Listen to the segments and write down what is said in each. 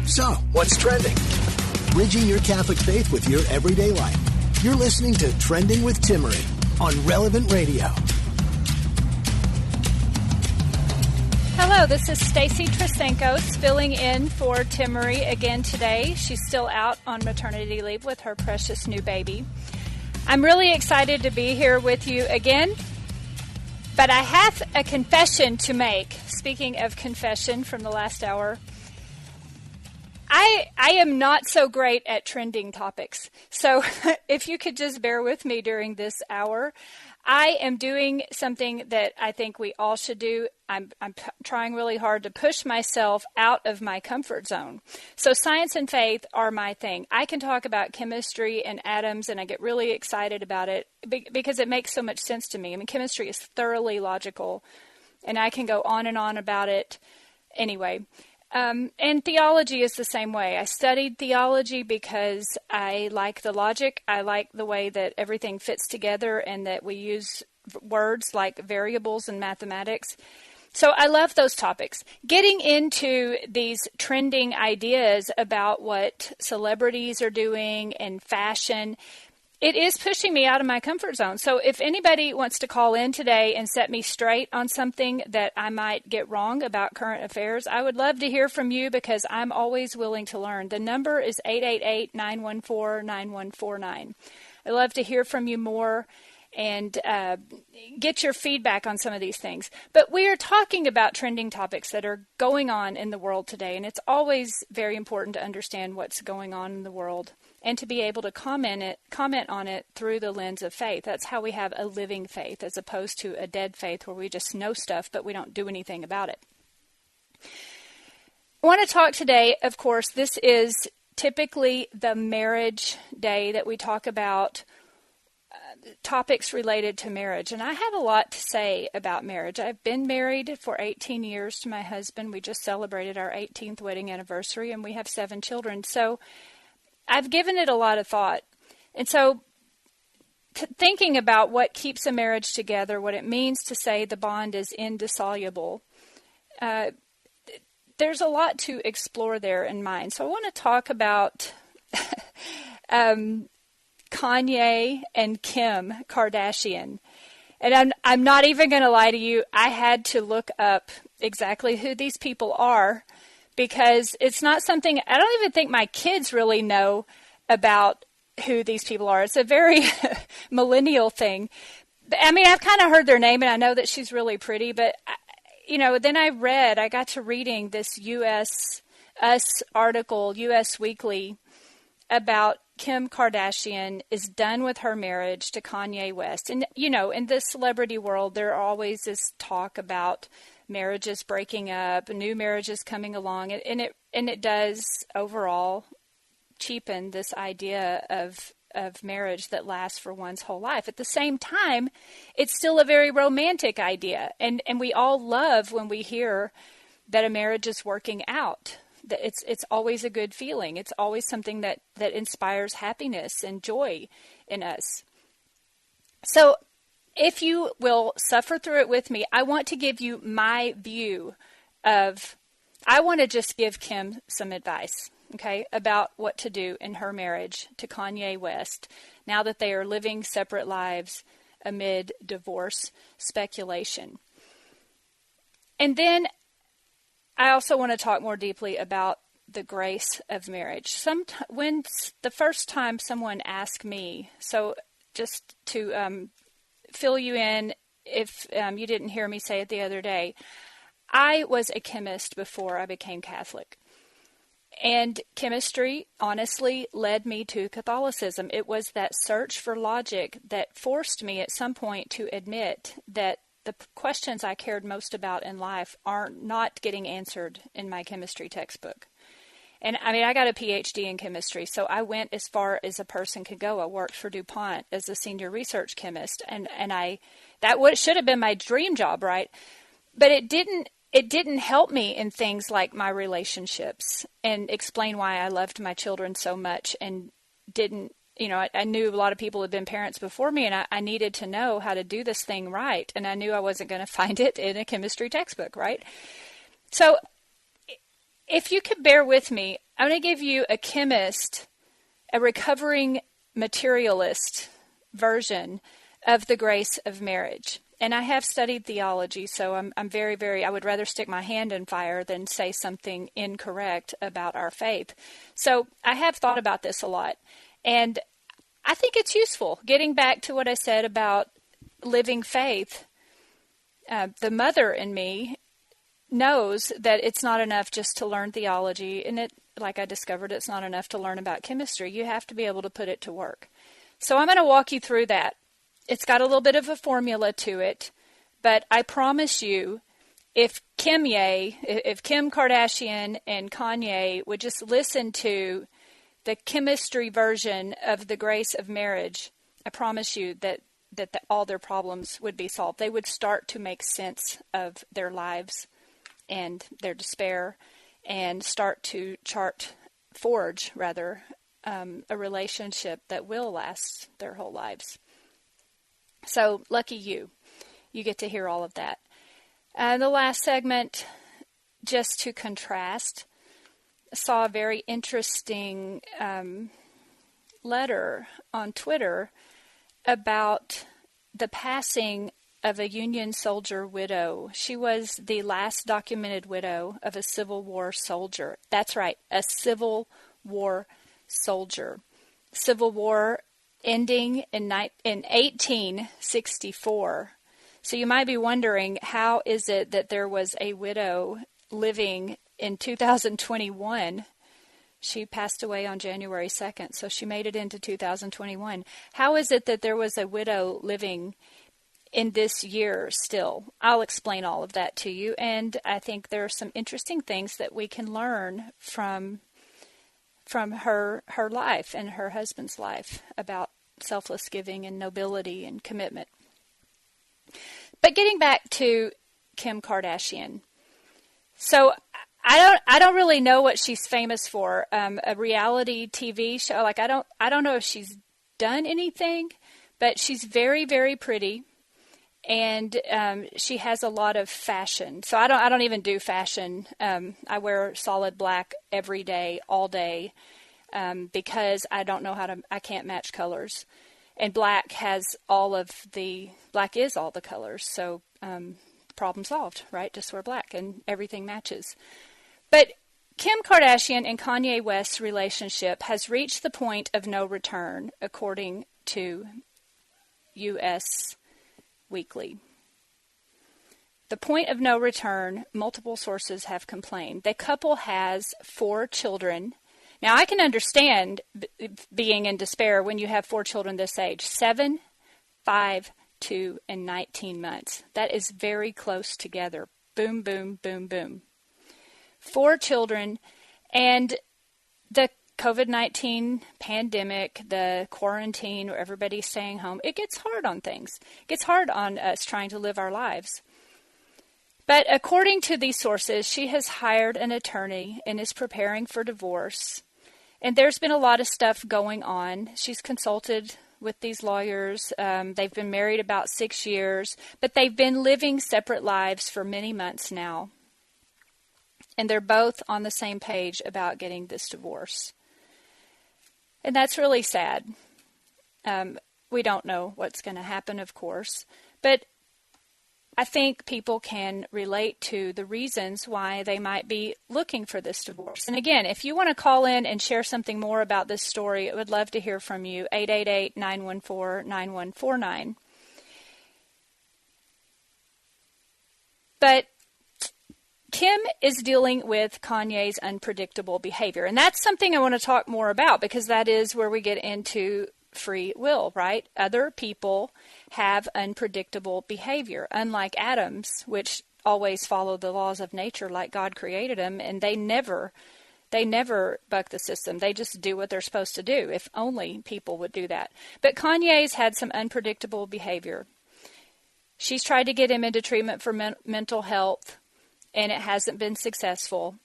So, what's trending? Bridging your Catholic faith with your everyday life. You're listening to Trending with Timmerie on Relevant Radio. Hello, this is Stacy Trasancos filling in for Timmerie again today. She's still out on maternity leave with her precious new baby. I'm really excited to be here with you again, but I have a confession to make. Speaking of confession from the last hour, I am not so great at trending topics. So if you could just bear with me during this hour, I am doing something that I think we all should do. I'm trying really hard to push myself out of my comfort zone. So science and faith are my thing. I can talk about chemistry and atoms, and I get really excited about it because it makes so much sense to me. I mean, chemistry is thoroughly logical, and I can go on and on about it anyway. And theology is the same way. I studied theology because I like the logic. I like the way that everything fits together and that we use words like variables in mathematics. So I love those topics. Getting into these trending ideas about what celebrities are doing and fashion, it is pushing me out of my comfort zone. So if anybody wants to call in today and set me straight on something that I might get wrong about current affairs, I would love to hear from you because I'm always willing to learn. The number is 888-914-9149. I love to hear from you more and get your feedback on some of these things. But we are talking about trending topics that are going on in the world today, and it's always very important to understand what's going on in the world and to be able to comment on it through the lens of faith. That's how we have a living faith as opposed to a dead faith where we just know stuff but we don't do anything about it. I want to talk today, of course, this is typically the marriage day that we talk about topics related to marriage. And I have a lot to say about marriage. I've been married for 18 years to my husband. We just celebrated our 18th wedding anniversary and we have 7 children. So I've given it a lot of thought. And so thinking about what keeps a marriage together, what it means to say the bond is indissoluble, there's a lot to explore there in mind. So I want to talk about Kanye and Kim Kardashian. And I'm not even going to lie to you. I had to look up exactly who these people are because it's not something, I don't even think my kids really know about who these people are. It's a very millennial thing. I mean, I've kind of heard their name and I know that she's really pretty, but then I got to reading this US article, US Weekly, about Kim Kardashian is done with her marriage to Kanye West. And, in the celebrity world, there always is talk about marriages breaking up, new marriages coming along, and it does overall cheapen this idea of marriage that lasts for one's whole life. At the same time, it's still a very romantic idea, and we all love when we hear that a marriage is working out. That it's always a good feeling. It's always something that inspires happiness and joy in us. So if you will suffer through it with me, I want to give you my view I want to just give Kim some advice, okay, about what to do in her marriage to Kanye West now that they are living separate lives amid divorce speculation. And then I also want to talk more deeply about the grace of marriage. When the first time someone asked me, so just to fill you in if you didn't hear me say it the other day, I was a chemist before I became Catholic. And chemistry, honestly, led me to Catholicism. It was that search for logic that forced me at some point to admit that the questions I cared most about in life are not getting answered in my chemistry textbook. And I mean, I got a PhD in chemistry, so I went as far as a person could go. I worked for DuPont as a senior research chemist, and that should have been my dream job, right? But it didn't help me in things like my relationships and explain why I loved my children so much and didn't, I knew a lot of people had been parents before me, and I needed to know how to do this thing right. And I knew I wasn't going to find it in a chemistry textbook, right? So if you could bear with me, I'm going to give you a chemist, a recovering materialist version of the grace of marriage. And I have studied theology, so I'm very, very, I would rather stick my hand in fire than say something incorrect about our faith. So I have thought about this a lot. And I think it's useful. Getting back to what I said about living faith, the mother in me knows that it's not enough just to learn theology. And like I discovered, it's not enough to learn about chemistry. You have to be able to put it to work. So I'm going to walk you through that. It's got a little bit of a formula to it, but I promise you, if Kim Kardashian and Kanye would just listen to the chemistry version of the grace of marriage, I promise you that all their problems would be solved. They would start to make sense of their lives and their despair and start to forge a relationship that will last their whole lives. So lucky you. You get to hear all of that. The last segment, just to contrast, saw a very interesting letter on Twitter about the passing of a Union soldier widow. She was the last documented widow of a Civil War soldier. That's right, a Civil War soldier. Civil War ending in 1864. So you might be wondering, how is it that there was a widow living in 2021? She passed away on January 2nd, so she made it into 2021. How is it that there was a widow living in this year still? I'll explain all of that to you, and I think there are some interesting things that we can learn from her life and her husband's life about selfless giving and nobility and commitment. But getting back to Kim Kardashian. So I don't really know what she's famous for. A reality TV show. Like I don't know if she's done anything, but she's very, very pretty. And she has a lot of fashion. So I don't even do fashion. I wear solid black every day, all day, because I don't know I can't match colors. And black is all the colors. So problem solved, right? Just wear black and everything matches. But Kim Kardashian and Kanye West's relationship has reached the point of no return, according to U.S. Weekly. The point of no return, multiple sources have complained. The couple has 4 children. Now, I can understand being in despair when you have 4 children this age. 7, 5, 2, and 19 months. That is very close together. Boom, boom, boom, boom. 4 children, and the COVID-19 pandemic, the quarantine where everybody's staying home, it gets hard on things. It gets hard on us trying to live our lives. But according to these sources, she has hired an attorney and is preparing for divorce. And there's been a lot of stuff going on. She's consulted with these lawyers. They've been married about 6 years, but they've been living separate lives for many months now. And they're both on the same page about getting this divorce. And that's really sad. We don't know what's going to happen, of course. But I think people can relate to the reasons why they might be looking for this divorce. And again, if you want to call in and share something more about this story, I would love to hear from you. 888-914-9149. But Kim is dealing with Kanye's unpredictable behavior. And that's something I want to talk more about, because that is where we get into free will, right? Other people have unpredictable behavior, unlike Adam's, which always follow the laws of nature like God created them, and they never buck the system. They just do what they're supposed to do. If only people would do that. But Kanye's had some unpredictable behavior. She's tried to get him into treatment for mental health, and it hasn't been successful.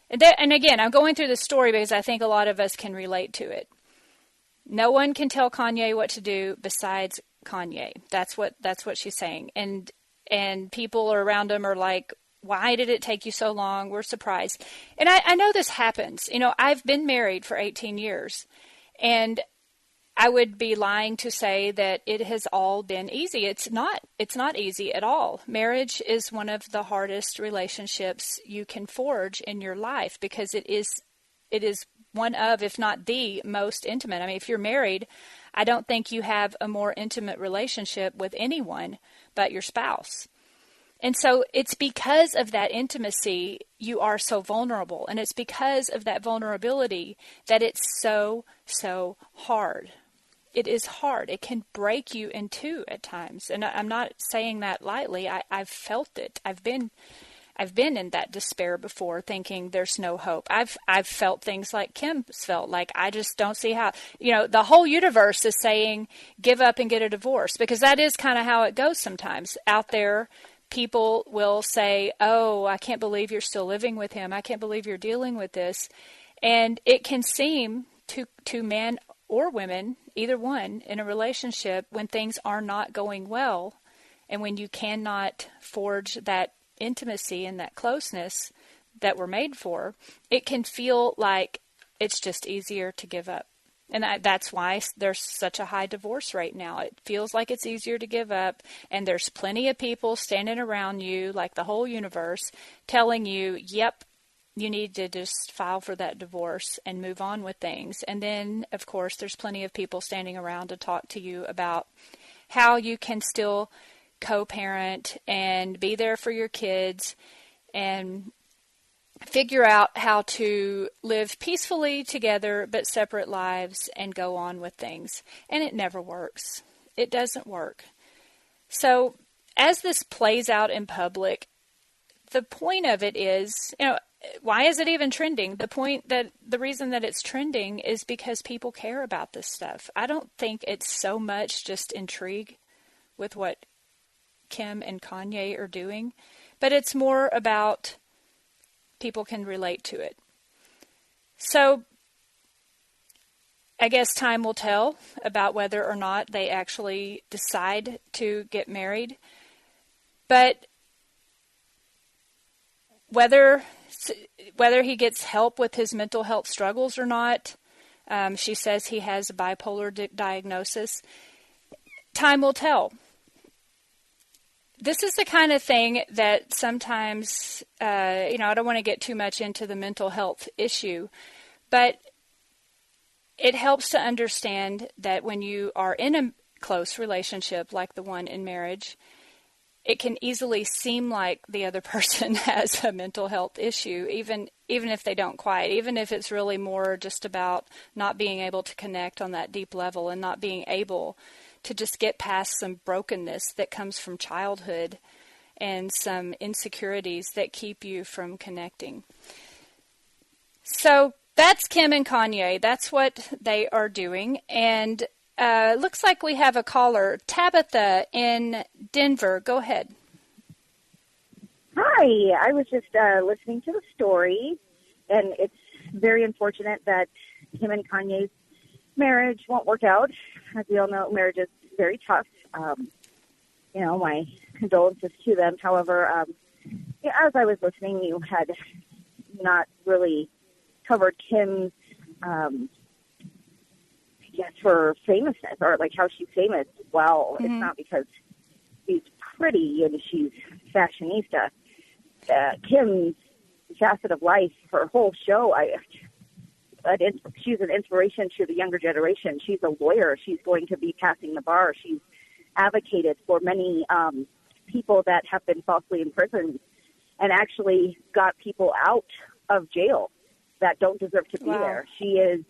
And again, I'm going through this story because I think a lot of us can relate to it. No one can tell Kanye what to do besides Kanye. That's what she's saying. And people around him are like, why did it take you so long? We're surprised. And I know this happens. I've been married for 18 years, and I would be lying to say that it has all been easy. It's not easy at all. Marriage is one of the hardest relationships you can forge in your life because it is one of, if not the most intimate. I mean, if you're married, I don't think you have a more intimate relationship with anyone but your spouse. And so it's because of that intimacy you are so vulnerable. And it's because of that vulnerability that it's so, so hard. It is hard. It can break you in two at times. And I'm not saying that lightly. I've felt it. I've been in that despair before, thinking there's no hope. I've felt things like Kim's felt, like I just don't see how. The whole universe is saying give up and get a divorce, because that is kind of how it goes sometimes. Out there, people will say, oh, I can't believe you're still living with him. I can't believe you're dealing with this. And it can seem to men or women, either one, in a relationship, when things are not going well and when you cannot forge that intimacy and that closeness that we're made for, it can feel like it's just easier to give up. And that's why there's such a high divorce rate now. It feels like it's easier to give up, and there's plenty of people standing around you, like the whole universe, telling you, yep, you need to just file for that divorce and move on with things. And then, of course, there's plenty of people standing around to talk to you about how you can still co-parent and be there for your kids and figure out how to live peacefully together but separate lives and go on with things. And it never works. It doesn't work. So as this plays out in public, the point of it is, why is it even trending? The reason that it's trending is because people care about this stuff. I don't think it's so much just intrigue with what Kim and Kanye are doing, but it's more about people can relate to it. So I guess time will tell about whether or not they actually decide to get married. But whether he gets help with his mental health struggles or not, she says he has a bipolar diagnosis. Time will tell. This is the kind of thing that sometimes, I don't want to get too much into the mental health issue, but it helps to understand that when you are in a close relationship like the one in marriage, it can easily seem like the other person has a mental health issue, even if they don't quite, even if it's really more just about not being able to connect on that deep level and not being able to just get past some brokenness that comes from childhood and some insecurities that keep you from connecting. So that's Kim and Kanye. That's what they are doing. And looks like we have a caller, Tabitha in Denver. Go ahead. Hi. I was just listening to the story, and it's very unfortunate that Kim and Kanye's marriage won't work out. As we all know, marriage is very tough. My condolences to them. However, as I was listening, you had not really covered Kim's, her famousness, or like how she's famous. Well, It's not because she's pretty and she's fashionista. Kim's facet of life, her whole show, she's an inspiration to the younger generation. She's a lawyer. She's going to be passing the bar. She's advocated for many people that have been falsely imprisoned and actually got people out of jail that don't deserve to be there. She is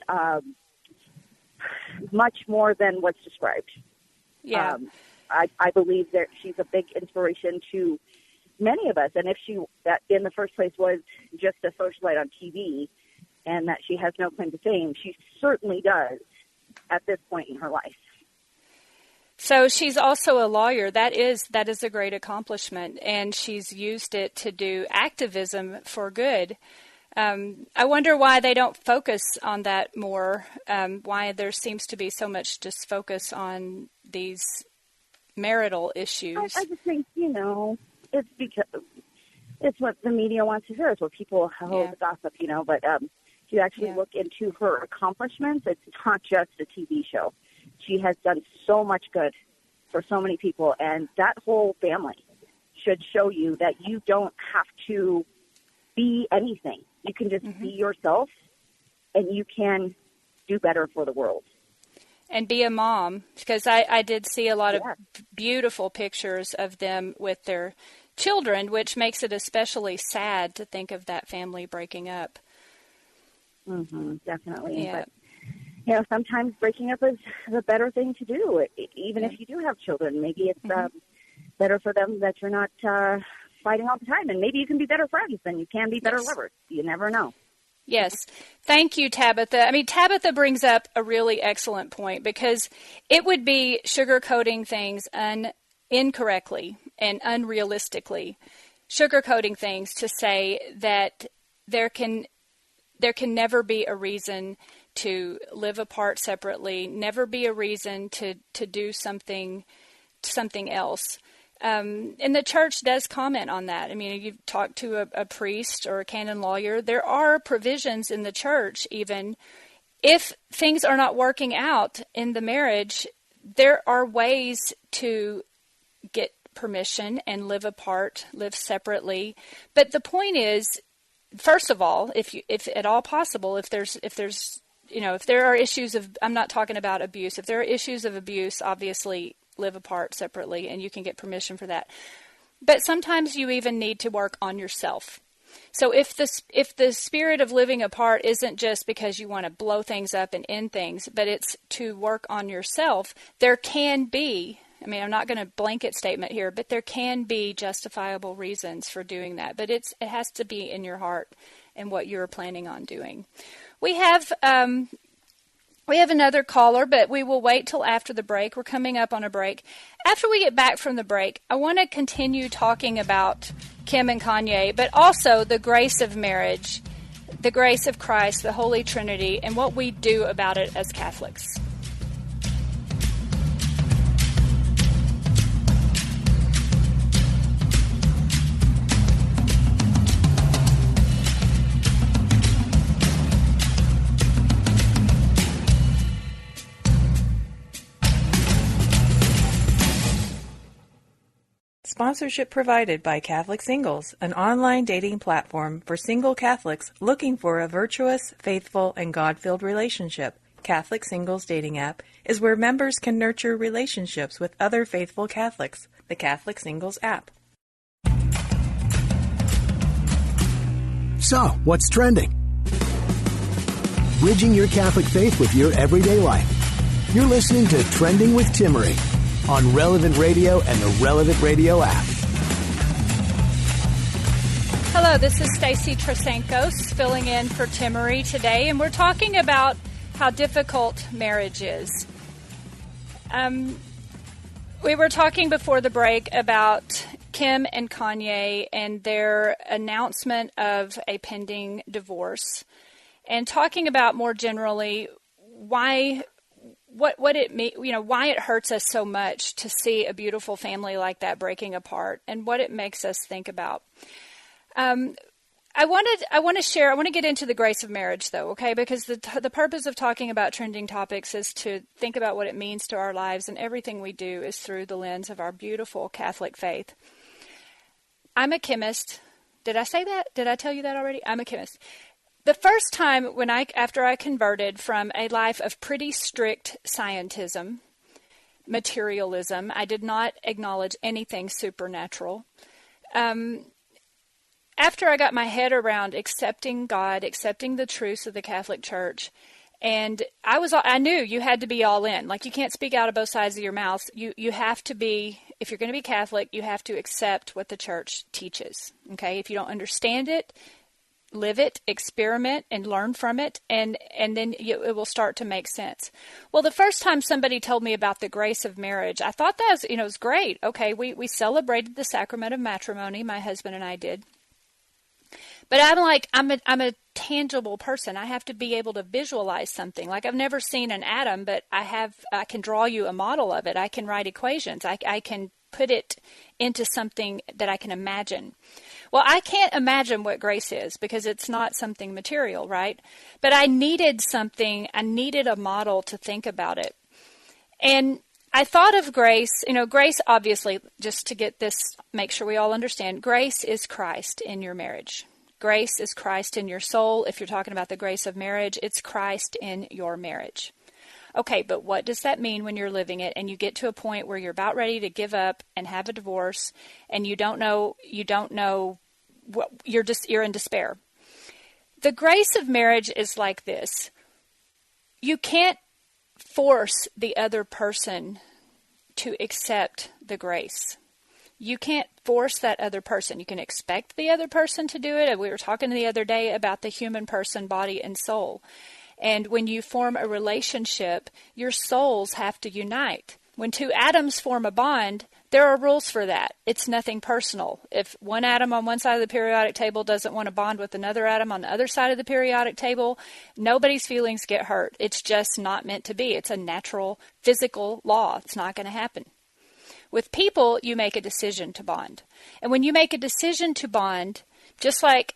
much more than what's described. Yeah. I believe that she's a big inspiration to many of us. And if that in the first place was just a socialite on TV, and that she has no claim to fame, she certainly does at this point in her life. So she's also a lawyer. That is a great accomplishment, and she's used it to do activism for good. I wonder why they don't focus on that more, why there seems to be so much just focus on these marital issues. I just think, it's because it's what the media wants to hear. It's what people, the gossip, But if you actually look into her accomplishments, it's not just a TV show. She has done so much good for so many people, and that whole family should show you that you don't have to be anything. You can just be yourself, and you can do better for the world. And be a mom, because I did see a lot of beautiful pictures of them with their children, which makes it especially sad to think of that family breaking up. Definitely. Yeah. But, sometimes breaking up is the better thing to do, even if you do have children. Maybe it's better for them that you're not fighting all the time, and maybe you can be better friends than you can be better lovers. You never know. Yes. Thank you, Tabitha. I mean, Tabitha brings up a really excellent point, because it would be sugarcoating things incorrectly and unrealistically, sugarcoating things to say that there can never be a reason to live apart separately, never be a reason to do something else. And the church does comment on that. I mean, you've talked to a priest or a canon lawyer. There are provisions in the church, even if things are not working out in the marriage, there are ways to get permission and live apart, live separately. But the point is, first of all, if at all possible, if there are issues of, I'm not talking about abuse, if there are issues of abuse, obviously live apart separately, and you can get permission for that. But sometimes you even need to work on yourself. So if the spirit of living apart isn't just because you want to blow things up and end things, but it's to work on yourself, there can be, I mean, I'm not going to blanket statement here, but there can be justifiable reasons for doing that. But it has to be in your heart and what you're planning on doing. We have another caller, but we will wait till after the break. We're coming up on a break. After we get back from the break, I want to continue talking about Kim and Kanye, but also the grace of marriage, the grace of Christ, the Holy Trinity, and what we do about it as Catholics. Sponsorship provided by Catholic Singles, an online dating platform for single Catholics looking for a virtuous, faithful, and God-filled relationship. Catholic Singles dating app is where members can nurture relationships with other faithful Catholics. The Catholic Singles app. So, what's trending? Bridging your Catholic faith with your everyday life. You're listening to Trending with Timmerie on Relevant Radio and the Relevant Radio app. Hello, this is Stacy Trasancos filling in for Timmerie today, and we're talking about how difficult marriage is. We were talking before the break about Kim and Kanye and their announcement of a pending divorce, and talking about more generally why it hurts us so much to see a beautiful family like that breaking apart, and what it makes us think about. I want to get into the grace of marriage, though, okay? Because the purpose of talking about trending topics is to think about what it means to our lives, and everything we do is through the lens of our beautiful Catholic faith. I'm a chemist. Did I say that? Did I tell you that already? I'm a chemist. The first time after I converted from a life of pretty strict scientism, materialism, I did not acknowledge anything supernatural. After I got my head around accepting God, accepting the truths of the Catholic Church, and I knew you had to be all in. Like, you can't speak out of both sides of your mouth. You have to be, if you're going to be Catholic, you have to accept what the Church teaches. Okay, if you don't understand it, live it, experiment, and learn from it, and then it will start to make sense. Well, the first time somebody told me about the grace of marriage, I thought that was great. Okay, we celebrated the sacrament of matrimony, my husband and I did. But I'm a tangible person. I have to be able to visualize something. Like, I've never seen an atom, but I can draw you a model of it. I can write equations. I can put it into something that I can imagine. Well, I can't imagine what grace is because it's not something material, right? But I needed something, I needed a model to think about it. And I thought of grace, grace obviously, just to get this, make sure we all understand, grace is Christ in your marriage. Grace is Christ in your soul. If you're talking about the grace of marriage, it's Christ in your marriage. Okay, but what does that mean when you're living it and you get to a point where you're about ready to give up and have a divorce and you don't know what you're in despair? The grace of marriage is like this. You can't force the other person to accept the grace. You can't force that other person. You can expect the other person to do it. We were talking the other day about the human person, body and soul. And when you form a relationship, your souls have to unite. When two atoms form a bond, there are rules for that. It's nothing personal. If one atom on one side of the periodic table doesn't want to bond with another atom on the other side of the periodic table, nobody's feelings get hurt. It's just not meant to be. It's a natural physical law. It's not going to happen. With people, you make a decision to bond. And when you make a decision to bond, just like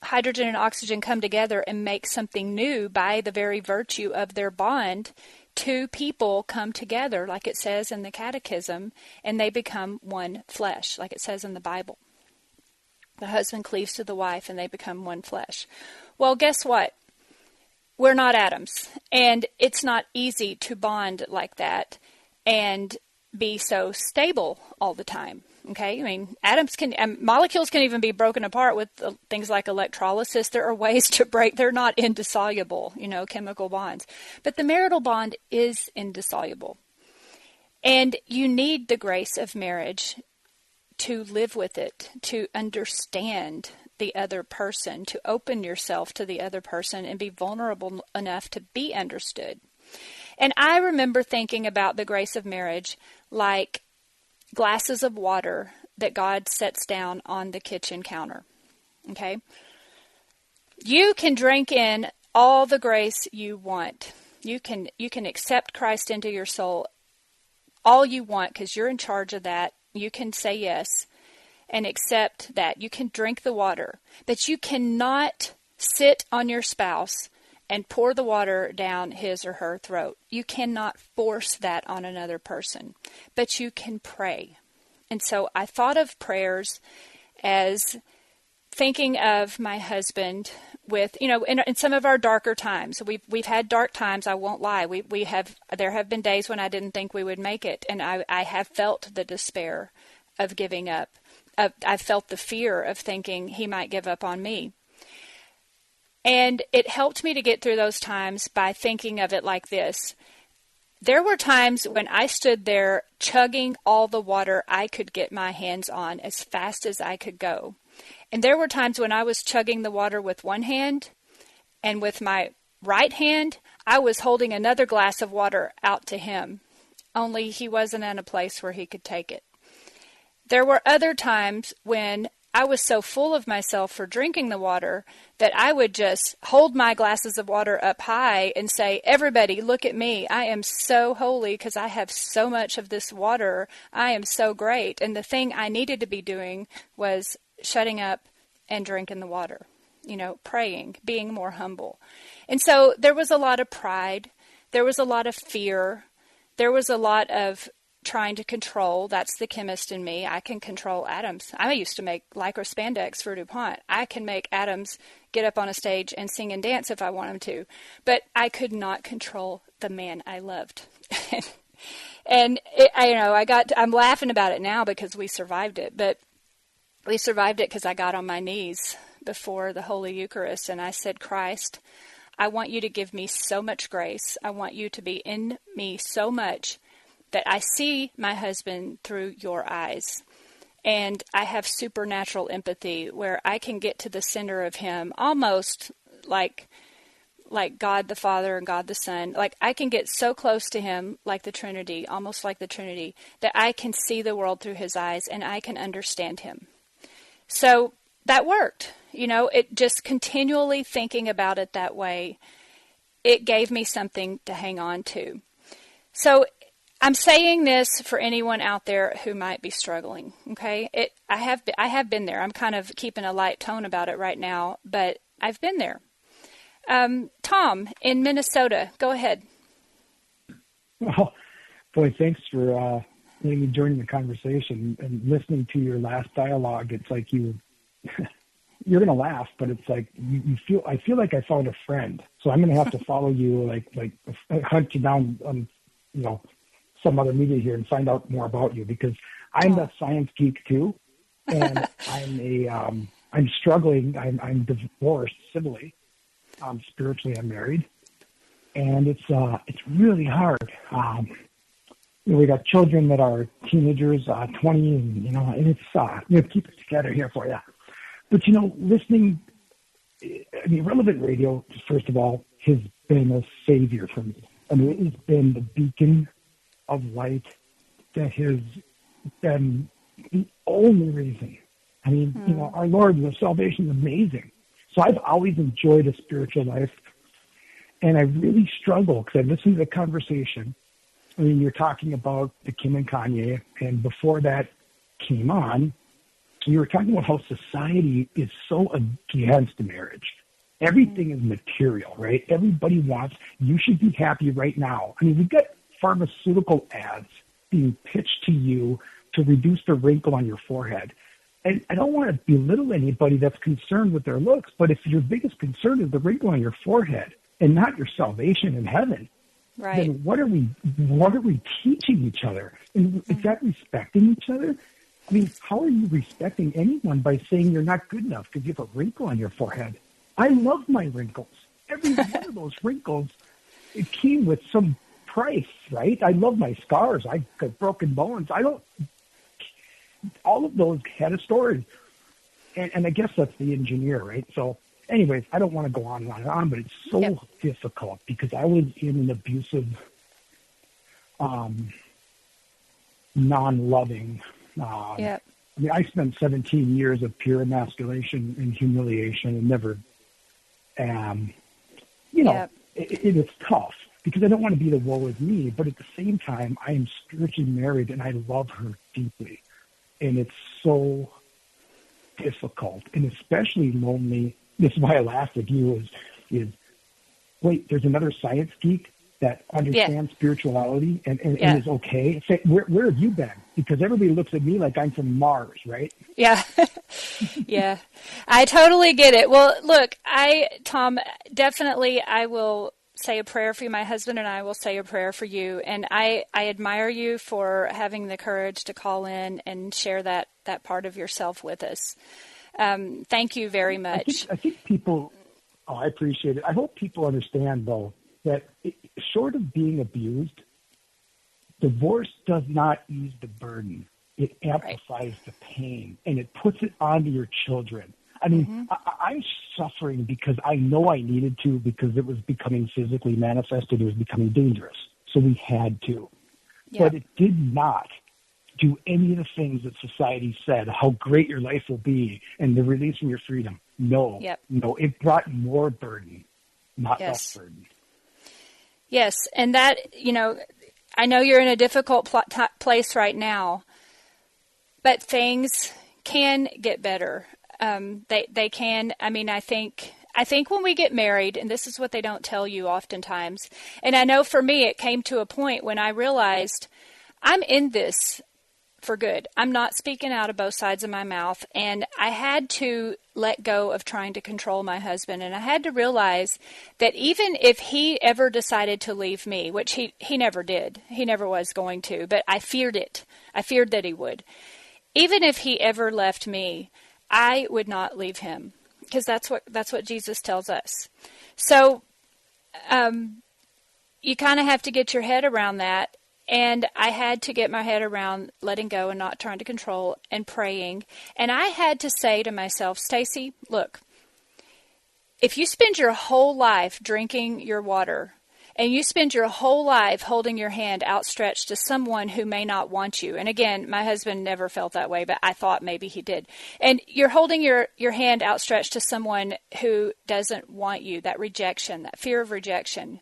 hydrogen and oxygen come together and make something new by the very virtue of their bond, two people come together, like it says in the Catechism, and they become one flesh, like it says in the Bible. The husband cleaves to the wife, and they become one flesh. Well, guess what? We're not atoms, and it's not easy to bond like that and be so stable all the time. Okay, I mean, molecules can even be broken apart with things like electrolysis. There are ways to break. They're not indissoluble, chemical bonds. But the marital bond is indissoluble. And you need the grace of marriage to live with it, to understand the other person, to open yourself to the other person and be vulnerable enough to be understood. And I remember thinking about the grace of marriage like glasses of water that God sets down on the kitchen counter. Okay? You can drink in all the grace you want. You can accept Christ into your soul all you want because you're in charge of that. You can say yes and accept that. You can drink the water, but you cannot sit on your spouse and pour the water down his or her throat. You cannot force that on another person, but you can pray. And so I thought of prayers as thinking of my husband with, in some of our darker times. We've had dark times, I won't lie. There have been days when I didn't think we would make it, and I have felt the despair of giving up. I felt the fear of thinking he might give up on me. And it helped me to get through those times by thinking of it like this. There were times when I stood there chugging all the water I could get my hands on as fast as I could go. And there were times when I was chugging the water with one hand, and with my right hand, I was holding another glass of water out to him, only he wasn't in a place where he could take it. There were other times when I was so full of myself for drinking the water that I would just hold my glasses of water up high and say, everybody, look at me. I am so holy because I have so much of this water. I am so great. And the thing I needed to be doing was shutting up and drinking the water, praying, being more humble. And so there was a lot of pride. There was a lot of fear. There was a lot of trying to control. That's the chemist in me. I can control atoms. I used to make lycra spandex for DuPont. I can make atoms get up on a stage and sing and dance if I want them to. But I could not control the man I loved. And I'm laughing about it now because we survived it. But we survived it because I got on my knees before the Holy Eucharist and I said, Christ, I want you to give me so much grace. I want you to be in me so much that I see my husband through your eyes. And I have supernatural empathy where I can get to the center of him almost like God the Father and God the Son. Like I can get so close to him like the Trinity, almost like the Trinity, that I can see the world through his eyes and I can understand him. So that worked. It just continually thinking about it that way, it gave me something to hang on to. So I'm saying this for anyone out there who might be struggling. Okay, I have been there. I'm kind of keeping a light tone about it right now, but I've been there. Tom in Minnesota, go ahead. Well, boy, thanks for letting me join the conversation and listening to your last dialogue. It's like you're going to laugh, but it's like I feel like I found a friend. So I'm going to have to follow you, like hunt you down on, some other media here and find out more about you, because I'm a science geek too. And I'm struggling. I'm divorced civilly. Spiritually, I'm married. And it's really hard. We got children that are teenagers, 20, and it's, keep it together here for you. But, listening, relevant radio, first of all, has been a savior for me. It has been the beacon of light that has been the only reason. Our Lord, the salvation is amazing. So I've always enjoyed a spiritual life. And I really struggle because I listened to the conversation. You're talking about the Kim and Kanye, and before that came on, you were talking about how society is so against marriage. Everything is material, right? Everybody wants, you should be happy right now. We've got pharmaceutical ads being pitched to you to reduce the wrinkle on your forehead. And I don't want to belittle anybody that's concerned with their looks, but if your biggest concern is the wrinkle on your forehead and not your salvation in heaven, right, then what are we teaching each other? And is that respecting each other? How are you respecting anyone by saying you're not good enough because you have a wrinkle on your forehead? I love my wrinkles. Every one of those wrinkles, it came with some price, right? I love my scars. I got broken bones. All of those had a story. And I guess that's the engineer, right? So anyways, I don't want to go on and on and on, but it's so difficult because I was in an abusive, non-loving, I spent 17 years of pure emasculation and humiliation and never, it is tough because I don't want to be the woe is me, but at the same time, I am spiritually married and I love her deeply. And it's so difficult and especially lonely. This is why I laughed at you is wait, there's another science geek that understands spirituality and is okay. Say, where have you been? Because everybody looks at me like I'm from Mars, right? Yeah. Yeah. I totally get it. Well, look, Tom, definitely I will say a prayer for you. My husband and I will say a prayer for you. And I admire you for having the courage to call in and share that part of yourself with us. Thank you very much. I think people, I appreciate it. I hope people understand, though, that short of being abused, divorce does not ease the burden. It amplifies the pain, and it puts it onto your children. I'm suffering because I know I needed to because it was becoming physically manifested. It was becoming dangerous. So we had to. Yeah. But it did not do any of the things that society said, how great your life will be and the releasing your freedom. No, no, it brought more burden, not less burden. Yes, and that, I know you're in a difficult place right now, but things can get better. They can. I think when we get married, and this is what they don't tell you oftentimes, and I know for me it came to a point when I realized I'm in this for good. I'm not speaking out of both sides of my mouth, and I had to let go of trying to control my husband, and I had to realize that even if he ever decided to leave me, which he never did, he never was going to, but I feared it. I feared that he would. Even if he ever left me, I would not leave him, because that's what Jesus tells us. So you kind of have to get your head around that. And I had to get my head around letting go and not trying to control and praying. And I had to say to myself, Stacy, look, if you spend your whole life drinking your water and you spend your whole life holding your hand outstretched to someone who may not want you, and again, my husband never felt that way, but I thought maybe he did, and you're holding your hand outstretched to someone who doesn't want you, that rejection, that fear of rejection,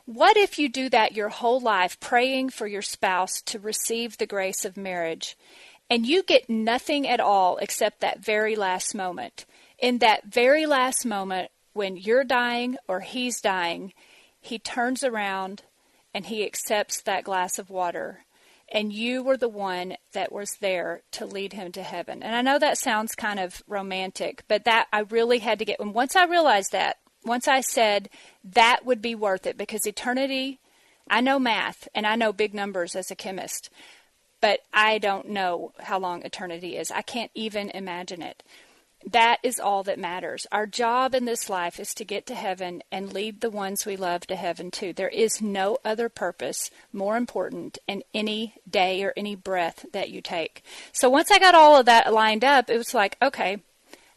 What if you do that your whole life, praying for your spouse to receive the grace of marriage, and you get nothing at all except that very last moment? In that very last moment, when you're dying or he's dying, he turns around and he accepts that glass of water. And you were the one that was there to lead him to heaven. And I know that sounds kind of romantic, but that I really had to get. And once I realized that, once I said that would be worth it, because eternity, I know math and I know big numbers as a chemist, but I don't know how long eternity is. I can't even imagine it. That is all that matters. Our job in this life is to get to heaven and lead the ones we love to heaven too. There is no other purpose more important in any day or any breath that you take. So once I got all of that lined up, it was like, okay,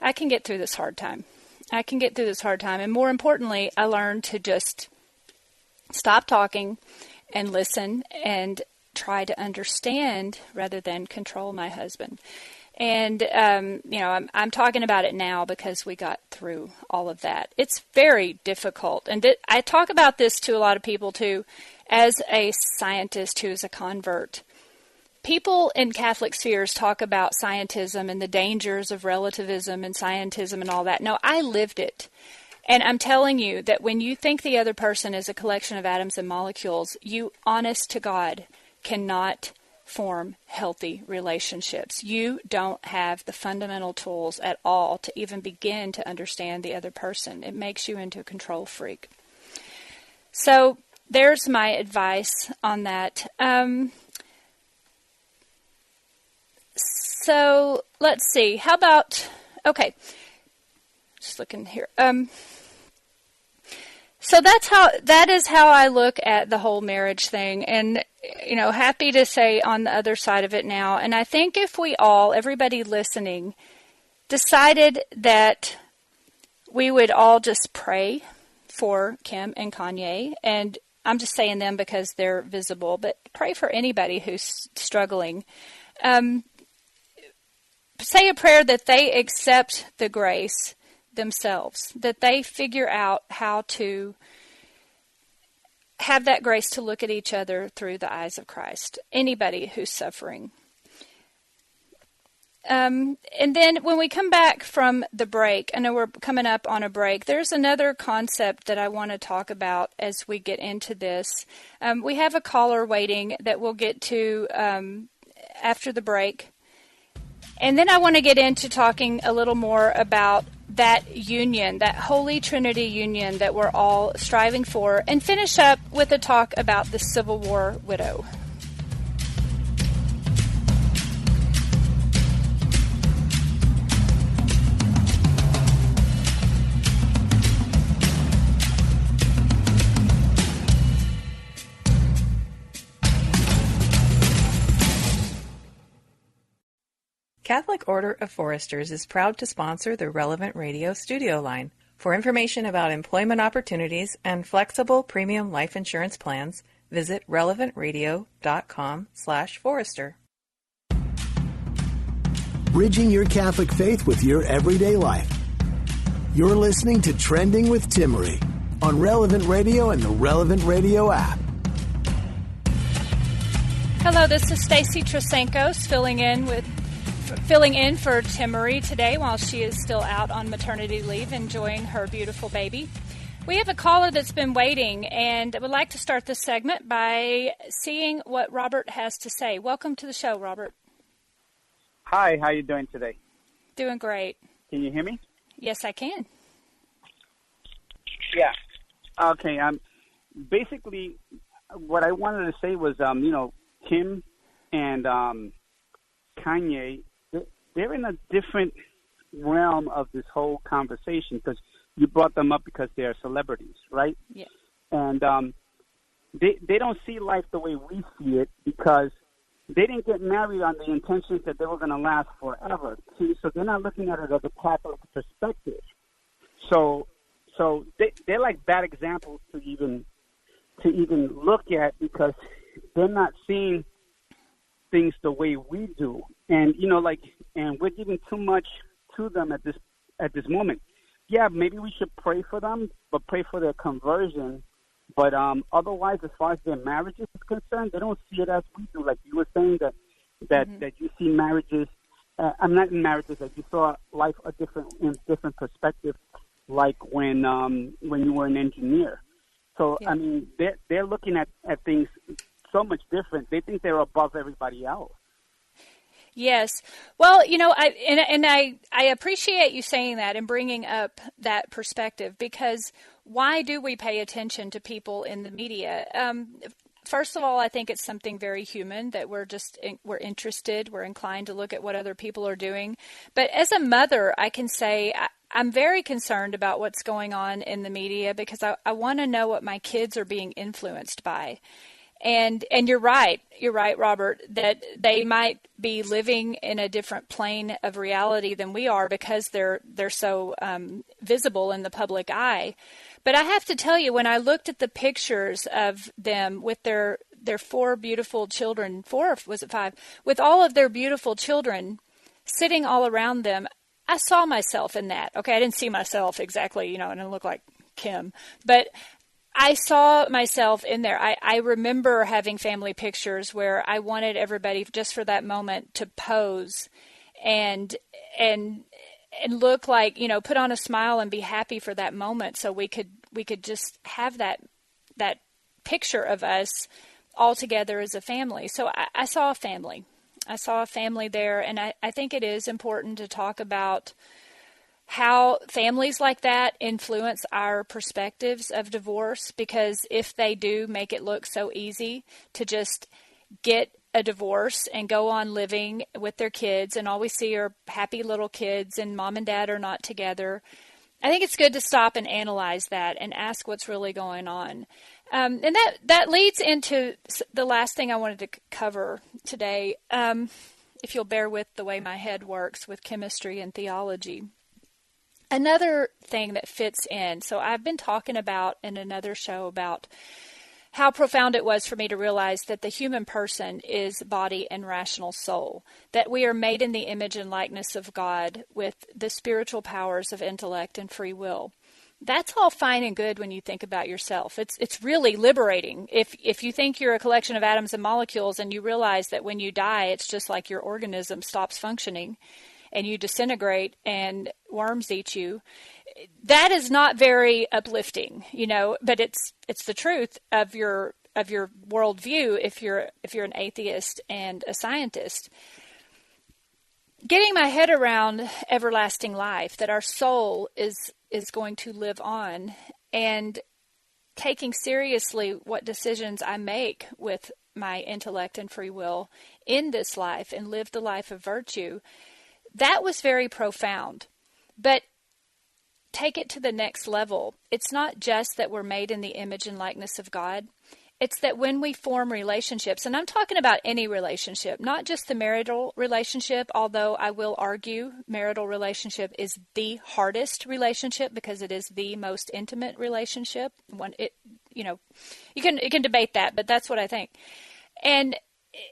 I can get through this hard time. I can get through this hard time. And more importantly, I learned to just stop talking and listen and try to understand rather than control my husband. And, I'm talking about it now because we got through all of that. It's very difficult. And I talk about this to a lot of people, too, as a scientist who is a convert. People in Catholic spheres talk about scientism and the dangers of relativism and scientism and all that. No, I lived it. And I'm telling you that when you think the other person is a collection of atoms and molecules, you, honest to God, cannot form healthy relationships. You don't have the fundamental tools at all to even begin to understand the other person. It makes you into a control freak. So there's my advice on that. So let's see. How about, okay, just looking here. So that is how I look at the whole marriage thing, and happy to say on the other side of it now. And I think if we all, everybody listening, decided that we would all just pray for Kim and Kanye, and I'm just saying them because they're visible, but pray for anybody who's struggling. Say a prayer that they accept the grace themselves, that they figure out how to have that grace to look at each other through the eyes of Christ. Anybody who's suffering. And then when we come back from the break, I know we're coming up on a break, there's another concept that I want to talk about as we get into this. We have a caller waiting that we'll get to after the break. And then I want to get into talking a little more about that union, that Holy Trinity union that we're all striving for, and finish up with a talk about the Civil War widow. Catholic Order of Foresters is proud to sponsor the Relevant Radio studio line. For information about employment opportunities and flexible premium life insurance plans, visit relevantradio.com/forester. Bridging your Catholic faith with your everyday life. You're listening to Trending with Timmerie on Relevant Radio and the Relevant Radio app. Hello, this is Stacy Trasancos filling in for Timmerie today while she is still out on maternity leave enjoying her beautiful baby. We have a caller that's been waiting, and I would like to start this segment by seeing what Robert has to say. Welcome to the show, Robert. Hi, how are you doing today? Doing great. Can you hear me? Yes, I can. Yeah. Okay. Basically, what I wanted to say was, Kim and Kanye, they're in a different realm of this whole conversation because you brought them up because they are celebrities, right? Yeah. And they don't see life the way we see it because they didn't get married on the intentions that they were going to last forever. See, so they're not looking at it as a Catholic perspective. So they're like bad examples to even look at because they're not seeing things the way we do, and and we're giving too much to them at this moment. Yeah, maybe we should pray for them, but pray for their conversion But otherwise, as far as their marriages is concerned, they don't see it as we do. Like you were saying that you see marriages. I'm not in marriages. That you saw life in different perspective, like when you were an engineer. So Yeah. I mean, they're looking at things so much different. They think they're above everybody else. Yes. Well, I appreciate you saying that and bringing up that perspective, because why do we pay attention to people in the media? First of all, I think it's something very human that we're interested, we're inclined to look at what other people are doing. But as a mother, I can say I'm very concerned about what's going on in the media, because I want to know what my kids are being influenced by. And you're right, Robert, that they might be living in a different plane of reality than we are, because they're so visible in the public eye. But I have to tell you, when I looked at the pictures of them with their 4 beautiful children, 4, was it 5, with all of their beautiful children sitting all around them, I saw myself in that. Okay, I didn't see myself exactly, and I look like Kim, but I saw myself in there. I remember having family pictures where I wanted everybody just for that moment to pose and look like, put on a smile and be happy for that moment, so we could just have that picture of us all together as a family. So I saw a family. I saw a family there, and I think it is important to talk about how families like that influence our perspectives of divorce, because if they do make it look so easy to just get a divorce and go on living with their kids, and all we see are happy little kids and mom and dad are not together, I think it's good to stop and analyze that and ask what's really going on. And that leads into the last thing I wanted to cover today, if you'll bear with the way my head works with chemistry and theology. Another thing that fits in, so I've been talking about in another show about how profound it was for me to realize that the human person is body and rational soul, that we are made in the image and likeness of God with the spiritual powers of intellect and free will. That's all fine and good when you think about yourself. It's really liberating. If you think you're a collection of atoms and molecules and you realize that when you die, it's just like your organism stops functioning and you disintegrate and worms eat you, that is not very uplifting, but it's the truth of your worldview if you're an atheist and a scientist. Getting my head around everlasting life, that our soul is going to live on, and taking seriously what decisions I make with my intellect and free will in this life and live the life of virtue, that was very profound. But take it to the next level. It's not just that we're made in the image and likeness of God. It's that when we form relationships, and I'm talking about any relationship, not just the marital relationship, although I will argue marital relationship is the hardest relationship because it is the most intimate relationship. You can debate that, but that's what I think. And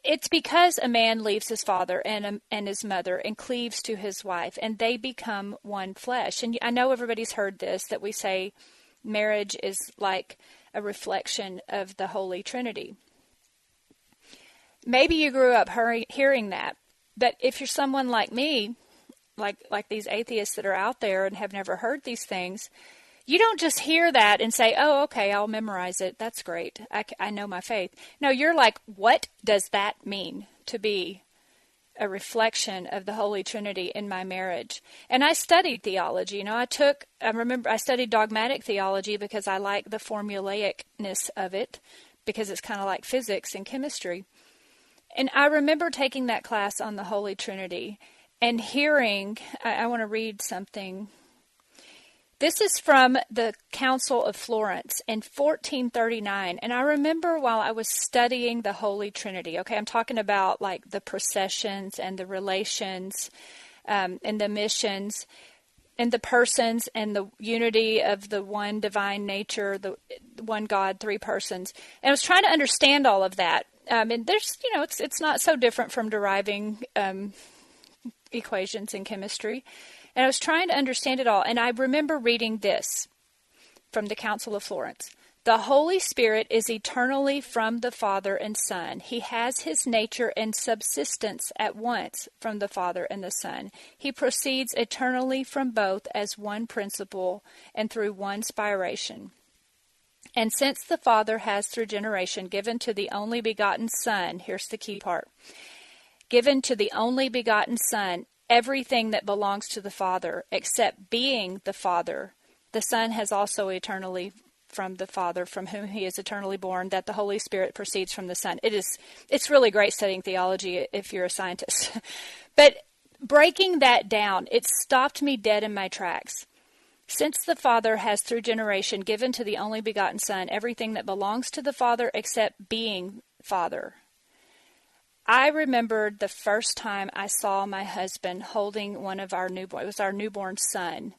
it's because a man leaves his father and his mother and cleaves to his wife, and they become one flesh. And I know everybody's heard this, that we say marriage is like a reflection of the Holy Trinity. Maybe you grew up hearing that, but if you're someone like me, like these atheists that are out there and have never heard these things, you don't just hear that and say, oh, okay, I'll memorize it. That's great. I know my faith. No, you're like, what does that mean to be a reflection of the Holy Trinity in my marriage? And I studied theology. I studied dogmatic theology because I like the formulaicness of it, because it's kind of like physics and chemistry. And I remember taking that class on the Holy Trinity and hearing, I want to read something. This is from the Council of Florence in 1439. And I remember while I was studying the Holy Trinity, okay, I'm talking about like the processions and the relations and the missions and the persons and the unity of the one divine nature, the one God, 3 persons. And I was trying to understand all of that. And there's, it's not so different from deriving equations in chemistry. And I was trying to understand it all. And I remember reading this. from the Council of Florence. The Holy Spirit is eternally from the Father and Son. He has his nature and subsistence at once from the Father and the Son. He proceeds eternally from both as one principle and through one spiration. And since the Father has through generation given to the only begotten Son, here's the key part, given to the only begotten Son everything that belongs to the Father, except being the Father, the Son has also eternally from the Father, from whom he is eternally born, that the Holy Spirit proceeds from the Son. It's really great studying theology if you're a scientist. But breaking that down, it stopped me dead in my tracks. Since the Father has through generation given to the only begotten Son everything that belongs to the Father except being Father. I remembered the first time I saw my husband holding one of our newborn. It was our newborn son.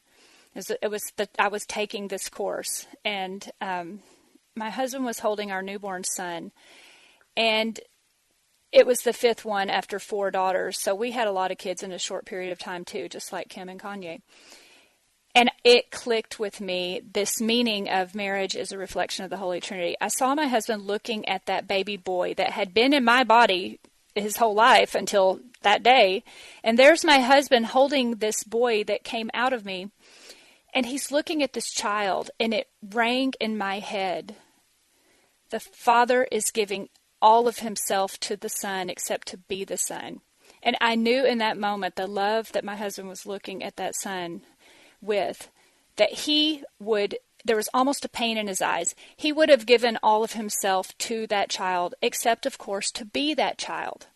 I was taking this course, and my husband was holding our newborn son, and it was the fifth one after 4 daughters. So we had a lot of kids in a short period of time too, just like Kim and Kanye. And it clicked with me, this meaning of marriage is a reflection of the Holy Trinity. I saw my husband looking at that baby boy that had been in my body his whole life until that day. And there's my husband holding this boy that came out of me. And he's looking at this child, and it rang in my head. The Father is giving all of himself to the Son except to be the Son. And I knew in that moment the love that my husband was looking at that son with, that there was almost a pain in his eyes. He would have given all of himself to that child, except, of course, to be that child.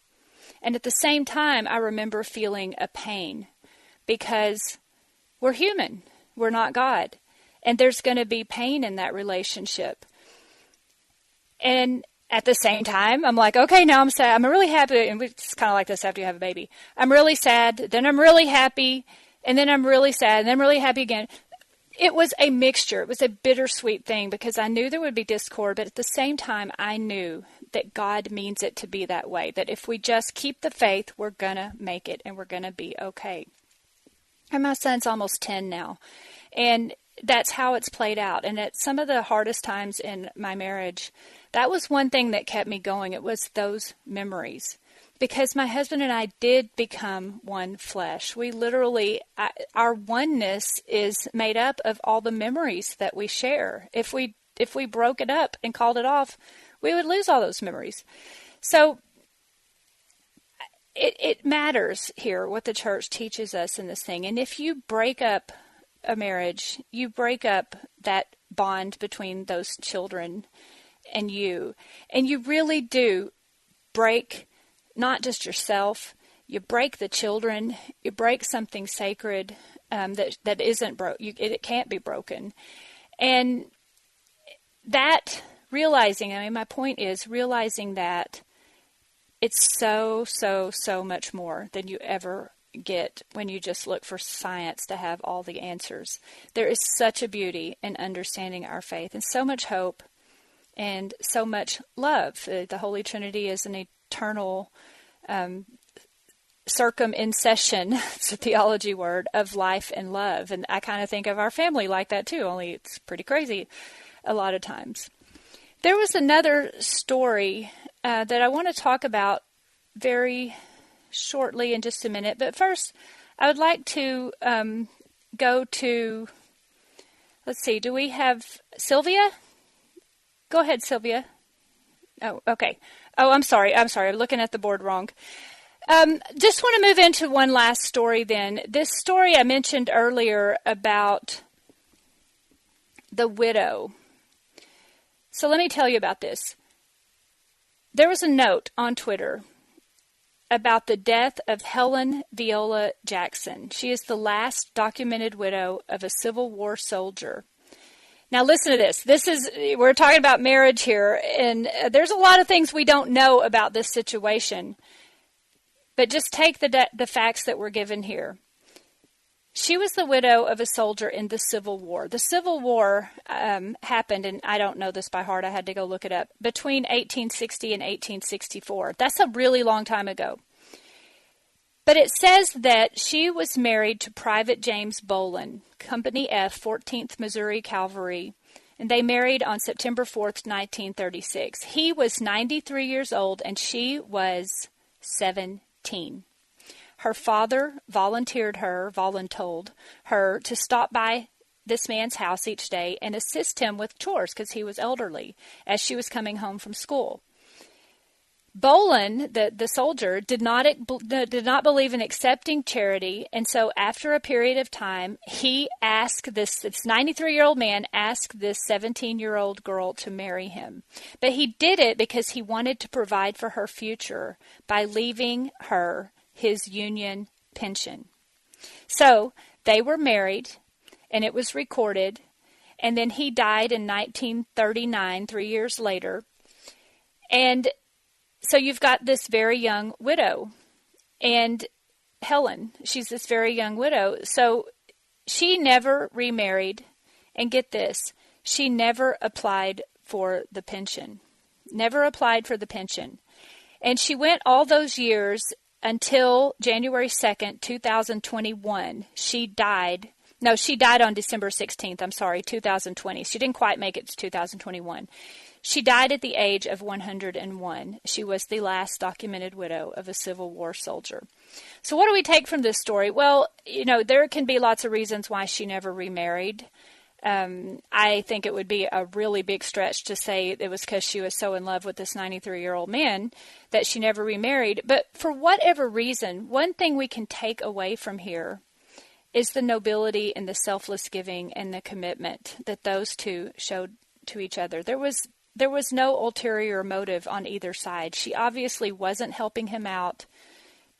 And at the same time, I remember feeling a pain because we're human. We're not God. And there's going to be pain in that relationship. And at the same time, I'm like, okay, now I'm sad. I'm really happy. And it's kind of like this after you have a baby. I'm really sad. Then I'm really happy. And then I'm really sad. And then I'm really happy again. It was a mixture. It was a bittersweet thing because I knew there would be discord. But at the same time, I knew that God means it to be that way. That if we just keep the faith, we're going to make it and we're going to be okay. And my son's almost 10 now. And that's how it's played out. And at some of the hardest times in my marriage, that was one thing that kept me going. It was those memories. Because my husband and I did become one flesh. We literally, our oneness is made up of all the memories that we share. If we broke it up and called it off, we would lose all those memories. So it matters here what the church teaches us in this thing. And if you break up a marriage, you break up that bond between those children and you. And you really do break not just yourself, you break the children, you break something sacred that isn't it can't be broken. And that realizing, my point is realizing that it's so much more than you ever get when you just look for science to have all the answers. There is such a beauty in understanding our faith and so much hope and so much love. The Holy Trinity is an eternal circumcision, it's a theology word, of life and love. And I kind of think of our family like that too, only it's pretty crazy a lot of times. There was another story that I want to talk about very shortly in just a minute. But first, I would like to go to, let's see, do we have Sylvia? Go ahead, Sylvia. Oh, okay. Oh, I'm sorry. I'm looking at the board wrong. Just want to move into one last story then. This story I mentioned earlier about the widow. So let me tell you about this. There was a note on Twitter about the death of Helen Viola Jackson. She is the last documented widow of a Civil War soldier. Now listen to this. We're talking about marriage here, and there's a lot of things we don't know about this situation. But just take the facts that were given here. She was the widow of a soldier in the Civil War. The Civil War happened, and I don't know this by heart, I had to go look it up, between 1860 and 1864. That's a really long time ago. But it says that she was married to Private James Bolin, Company F, 14th Missouri Cavalry, And they married on September 4th, 1936. He was 93 years old and she was 17. Her father voluntold her to stop by this man's house each day and assist him with chores because he was elderly as she was coming home from school. Bolin, the soldier, did not believe in accepting charity, and so after a period of time, he asked this 93-year-old man asked this 17-year-old girl to marry him. But he did it because he wanted to provide for her future by leaving her his union pension. So they were married, and it was recorded, and then he died in 1939, 3 years later, and so you've got this very young widow, and Helen, she's this very young widow. So she never remarried, and get this, she never applied for the pension. Never applied for the pension. And she went all those years until January 2nd, 2021. She died on December 16th, 2020. She didn't quite make it to 2021. She died at the age of 101. She was the last documented widow of a Civil War soldier. So what do we take from this story? Well, there can be lots of reasons why she never remarried. I think it would be a really big stretch to say it was because she was so in love with this 93-year-old man that she never remarried. But for whatever reason, one thing we can take away from here is the nobility and the selfless giving and the commitment that those two showed to each other. There was no ulterior motive on either side. She obviously wasn't helping him out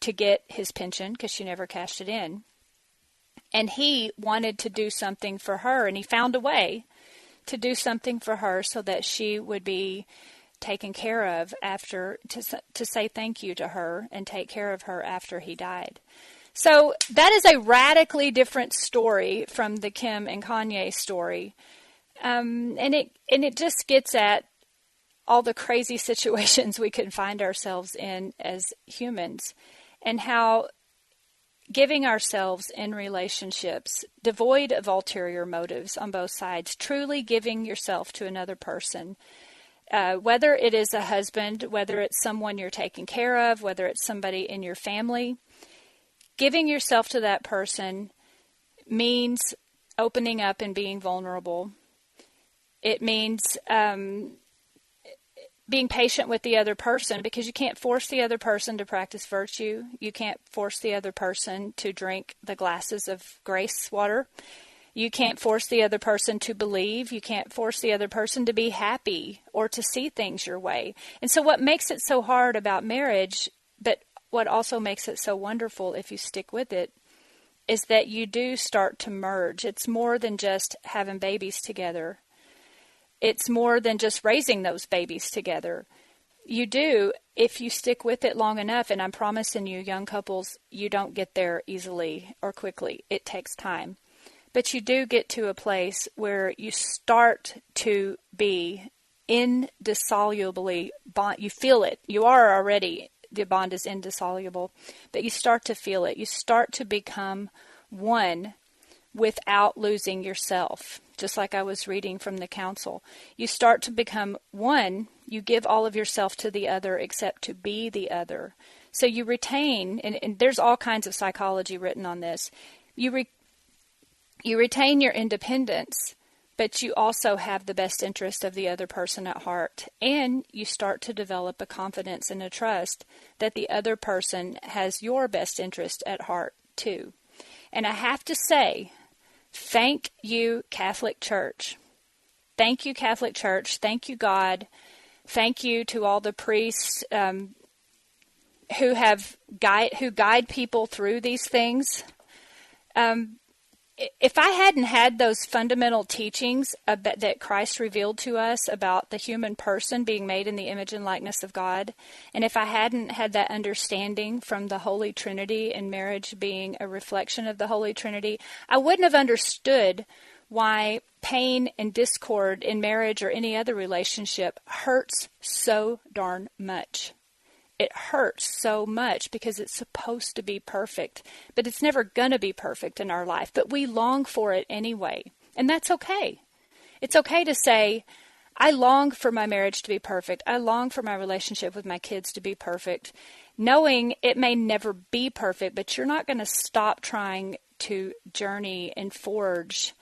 to get his pension because she never cashed it in. And he wanted to do something for her, and he found a way to do something for her so that she would be taken care of to say thank you to her and take care of her after he died. So that is a radically different story from the Kim and Kanye story. And it just gets at all the crazy situations we can find ourselves in as humans, and how giving ourselves in relationships devoid of ulterior motives on both sides, truly giving yourself to another person, whether it is a husband, whether it's someone you're taking care of, whether it's somebody in your family, giving yourself to that person means opening up and being vulnerable. It means being patient with the other person, because you can't force the other person to practice virtue. You can't force the other person to drink the glasses of grace water. You can't force the other person to believe. You can't force the other person to be happy or to see things your way. And so what makes it so hard about marriage, but what also makes it so wonderful if you stick with it, is that you do start to merge. It's more than just having babies together. It's more than just raising those babies together. You do, if you stick with it long enough, and I'm promising you, young couples, you don't get there easily or quickly. It takes time. But you do get to a place where you start to be indissolubly bond. You feel it. You are already, the bond is indissoluble, but you start to feel it. You start to become one without losing yourself. Just like I was reading from the council. You start to become one. You give all of yourself to the other except to be the other. So you retain, and there's all kinds of psychology written on this. You retain your independence, but you also have the best interest of the other person at heart. And you start to develop a confidence and a trust that the other person has your best interest at heart too. And I have to say, thank you, Catholic Church. Thank you, Catholic Church. Thank you, God. Thank you to all the priests who guide people through these things. If I hadn't had those fundamental teachings that Christ revealed to us about the human person being made in the image and likeness of God, and if I hadn't had that understanding from the Holy Trinity and marriage being a reflection of the Holy Trinity, I wouldn't have understood why pain and discord in marriage or any other relationship hurts so darn much. It hurts so much because it's supposed to be perfect, but it's never going to be perfect in our life. But we long for it anyway, and that's okay. It's okay to say, I long for my marriage to be perfect. I long for my relationship with my kids to be perfect, knowing it may never be perfect, but you're not going to stop trying to journey and forge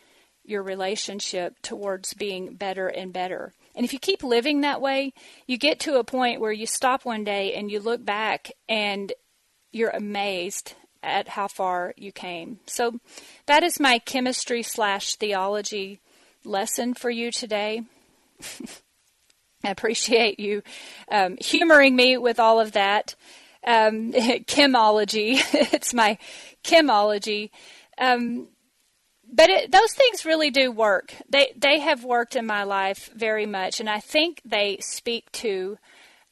your relationship towards being better and better. And if you keep living that way, you get to a point where you stop one day and you look back and you're amazed at how far you came. So that is my chemistry/theology lesson for you today. I appreciate you humoring me with all of that. Chemology. It's my chemology. But those things really do work. They have worked in my life very much, and I think they speak to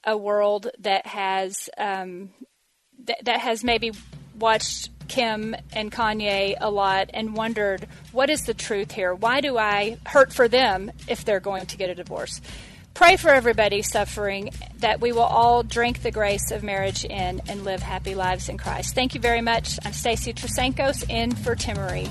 a world that has that has maybe watched Kim and Kanye a lot and wondered, what is the truth here? Why do I hurt for them if they're going to get a divorce? Pray for everybody suffering, that we will all drink the grace of marriage in and live happy lives in Christ. Thank you very much. I'm Stacy Trasancos, in for Timmerie.